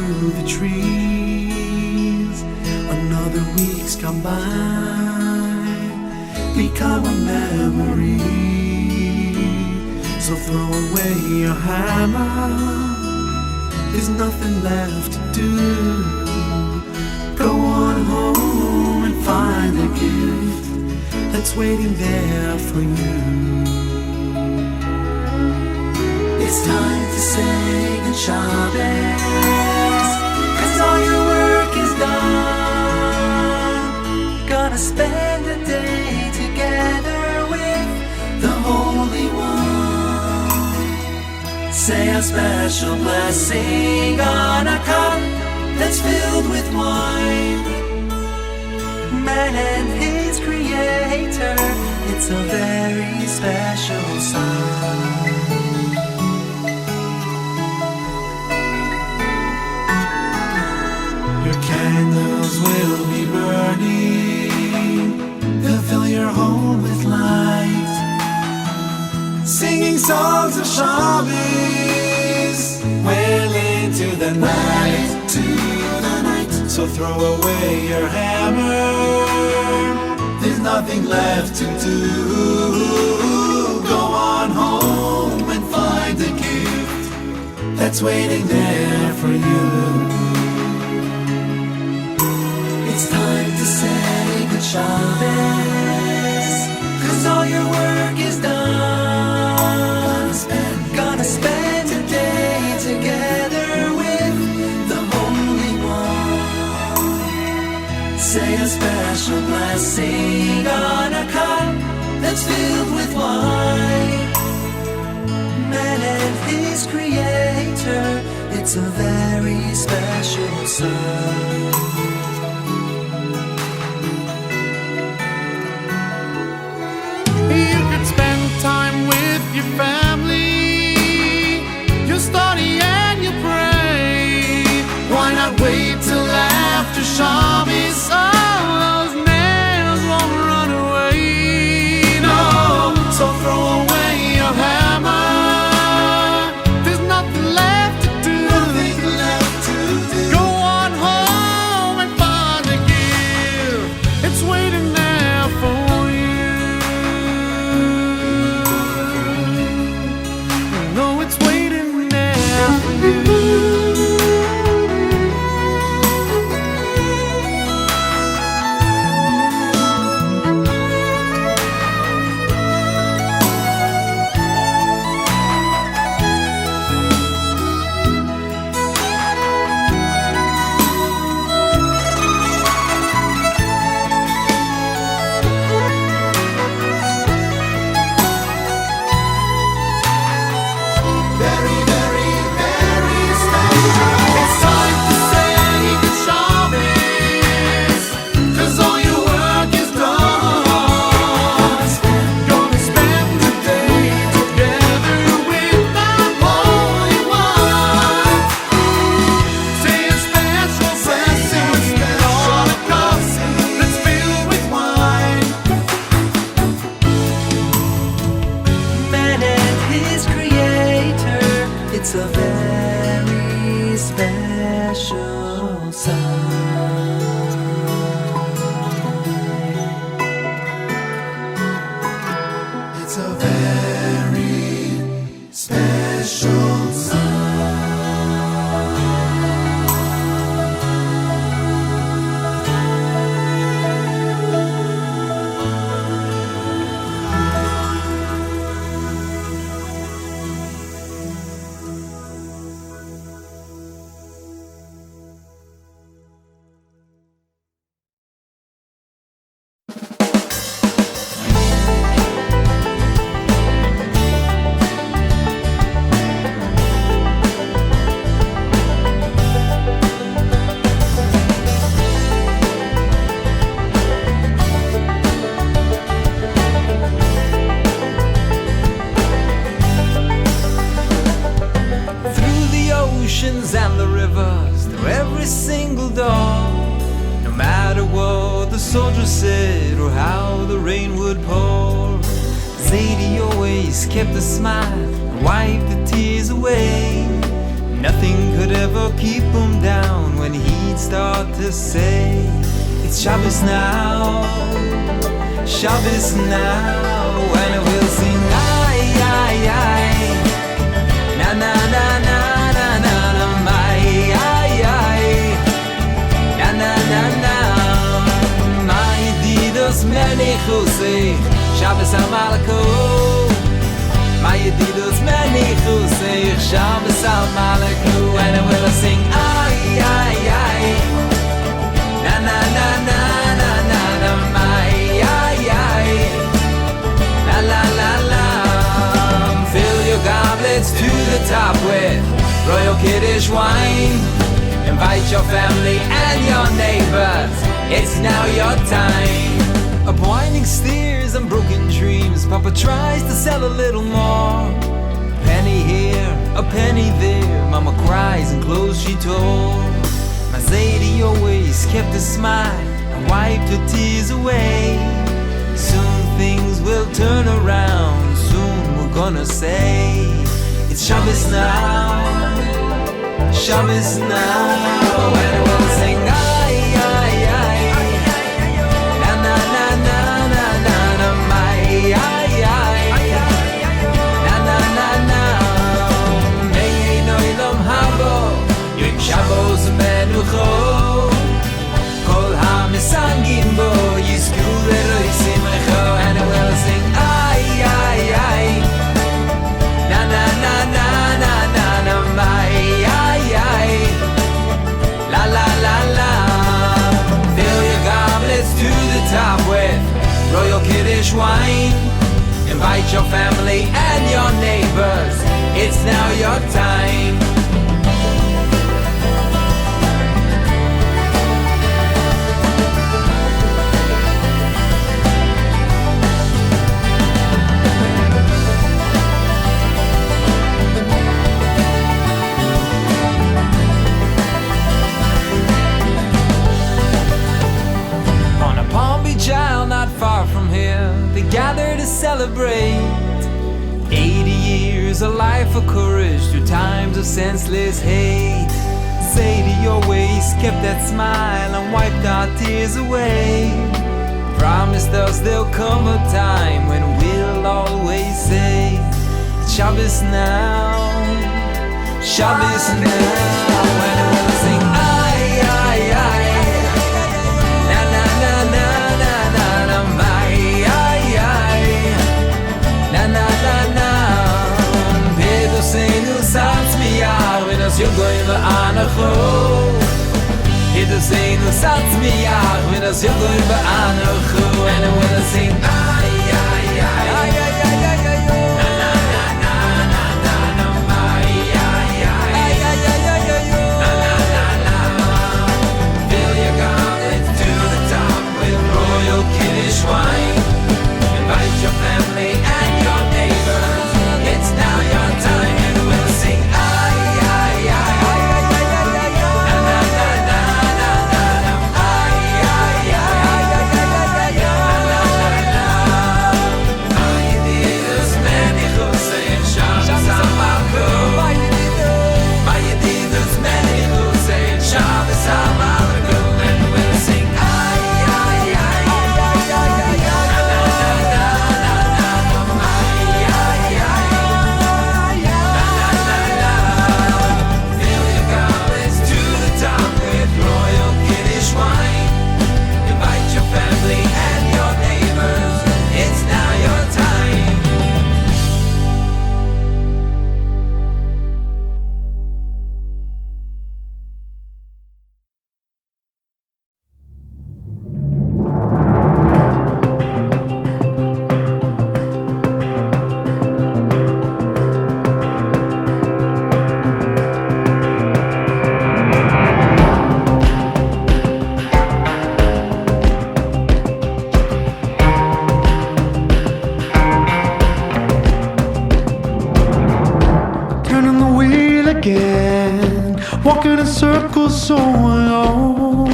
through the trees. Another week's gone by, become a memory. So throw away your hammer, there's nothing left to do. Go on home and find the gift that's waiting there for you. It's time to say good Shabbos, 'cause all your work is done. Gonna spend a day together with the Holy One. Say a special blessing on a cup that's filled with wine. Man and his creator, it's a very special sign. Your candles will be burning, they'll fill your home with light. Singing songs of Shabbos, well into the night, So throw away your hammer, there's nothing left to do. Go on home and find a gift that's waiting there for you. It's time to say good Shabbos, 'cause all your work is done. Gonna spend a day together with the Holy One. Say a special blessing on a cup that's filled with wine. Man and his creator, it's a very special sign. You could spend time with your family, you study and you pray. Why not wait till after Shabbos? All those nails won't run away. No, so throw away your hammer, there's nothing left to do. Go on home and find a gift, it's waiting there for you. No, it's waiting there for you. Very, very, very special. It's time to say good Shabbos, 'cause all your work is done. Gonna spend the day together with the Holy One. Say a special blessing on a cup that's filled with wine. Man and his creator, it's a very special sign. It's a very special oceans and the rivers, through every single dawn. No matter what the soldiers said or how the rain would pour, Zadie always kept a smile and wiped the tears away. Nothing could ever keep him down when he'd start to say, it's Shabbos now, Shabbos now, and we'll sing ay, ay, ay, na na na na na na na, my ay, ay, na na na na, my Yedidos Menichusei, Shabbos HaMelachot, my Yedidos Menichusei, Shabbos HaMelachot, and we'll sing ay, ay, ay, na na na na na na na, my ay, ay, la la la la. Fill your goblets to the top with royal Kiddush wine. Invite your family and your neighbors, it's now your time. Up winding stairs and broken dreams, Papa tries to sell a little more. Penny here, a penny there, Mama cries and clothes she tore. My Zadie always kept a smile and wiped her tears away. Soon things will turn around, soon we're gonna say, it's Shabbos now, Shabbos now, and we'll sing ay, ay, ay, na na na na na na na, my ay, ay, na na na na, mei no ilom habo, yom Shabbos menucho, kol ha-misangim bo, yizku leroi simcho, and we'll sing ay, ay, ay, na na na na na na na, my ay, ay, la la la la. Fill your goblets to the top with royal Kiddush wine. Invite your family and your neighbors, it's now your time. Child not far from here, they gather to celebrate 80 years, a life of courage through times of senseless hate. Sadie always kept that smile and wiped our tears away. Promised us there'll come a time when we'll always say, Shabbos now, Shabbos now, and we'll sing ay, ay, ay, na na na na na na na, my ay, ay, na na na na. Pedoseinu satz miyar, v'nos yogoyim v'anacho. Pedoseinu satz miyar, v'nos yogoyim v'anacho, and we'll sing ay, ay, ay, ay, ay, ay, ay, ay, na na na na na na na, my ay, ay, ay, ay, ay, ay, ay, na na na na. Fill your goblets to the top with royal Kiddush wine. Invite your family and your neighbors, it's now your time, and we'll sing ay, ay, ay, ay, ay, ay, ay, ay, na na na na na na na, ay, ay, ay, ay, ay, ay, ay, ay, na na na na. My Yedidos Menichusei, Shabbos HaMelachot. My Yedidos Menichusei, Shabbos HaMelachot, and we'll sing ay, ay, ay, ay, ay, ay, ay, na na na na na na na, my ay, ay, na na na na. Fill your goblets to the top with royal Kiddush wine. Invite your family and your neighbors, it's now your time. Turning the wheel again, walking in circles so long,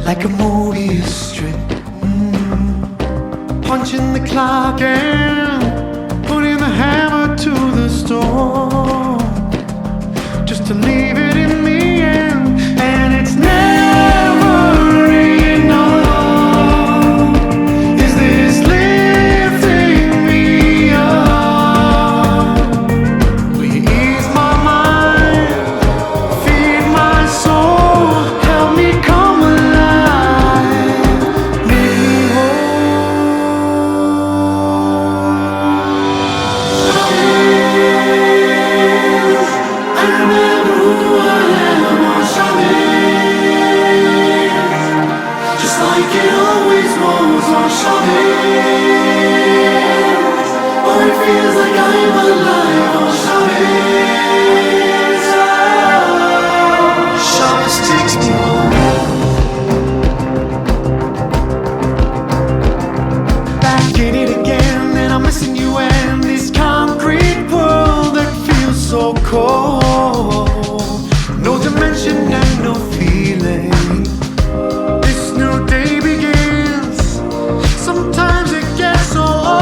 like a Mobius strip. Punching the clock and putting the hammer to the stone. to leave it in the end, and it's never enough. Is this lifting me up? Will you ease my mind, feed my soul, help me come alive, make me I remember who I am on Shabbat, just like it always was on Shabbat. Oh, it feels like I'm alive on Shabbat. Shabbat takes me home. Back in it again, and I'm missing you and this concrete world that feels so cold. No dimension and no feeling. This new day begins. Sometimes it gets so old,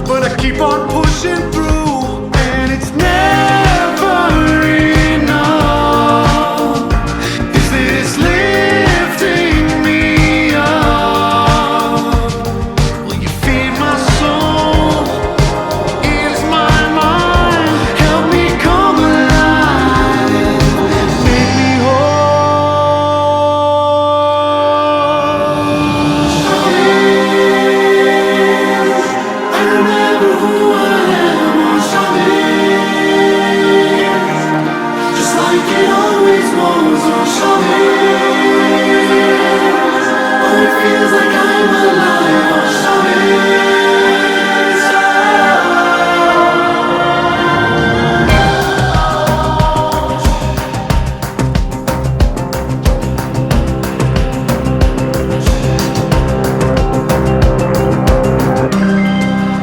but I keep on pushing through, and it's never enough. Is this lifting me up? Will you feed my soul, ease my mind, help me come alive, make me I remember who I am on Shabbat, just like it always was on Shabbat. Oh, it feels like I'm alive on Shabbat.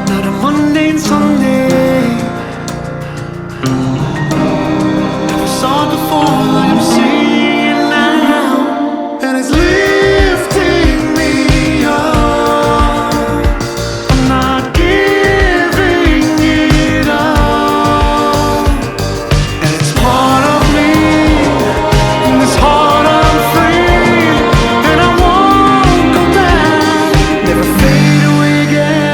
Not a mundane Sunday. Never saw it before like I'm seeing it now, and it's lifting me up. I'm not giving it up, and it's part of me. In this heart I'm free, and I won't go back, never fade away again.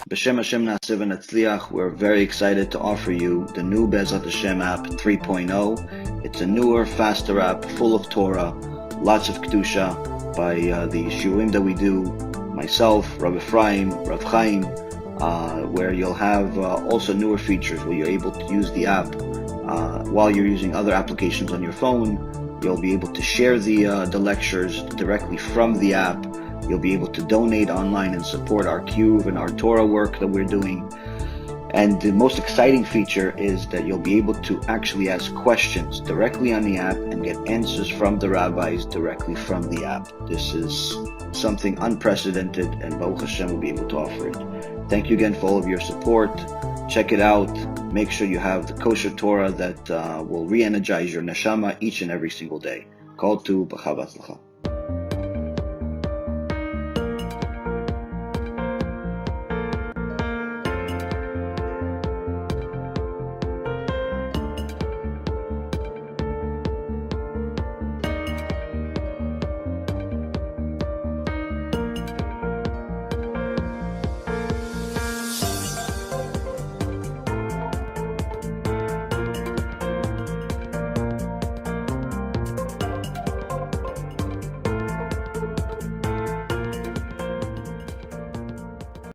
B'Shem Hashem Na'aseh V'Natzliach, we're very excited to offer you the new Bezat Hashem app 3.0. It's a newer, faster app full of Torah, lots of Kedusha by the shiurim that we do, myself, Rabbi Ephraim, Rav Chaim, where you'll have also newer features where you're able to use the app while you're using other applications on your phone. You'll be able to share the lectures directly from the app. You'll be able to donate online and support our Kiruv and our Torah work that we're doing. And the most exciting feature is that you'll be able to actually ask questions directly on the app and get answers from the rabbis directly from the app. This is something unprecedented, and Baruch Hashem will be able to offer it. Thank you again for all of your support. Check it out. Make sure you have the kosher Torah that will re-energize your neshama each and every single day. Kol tu b'chava tzlacha.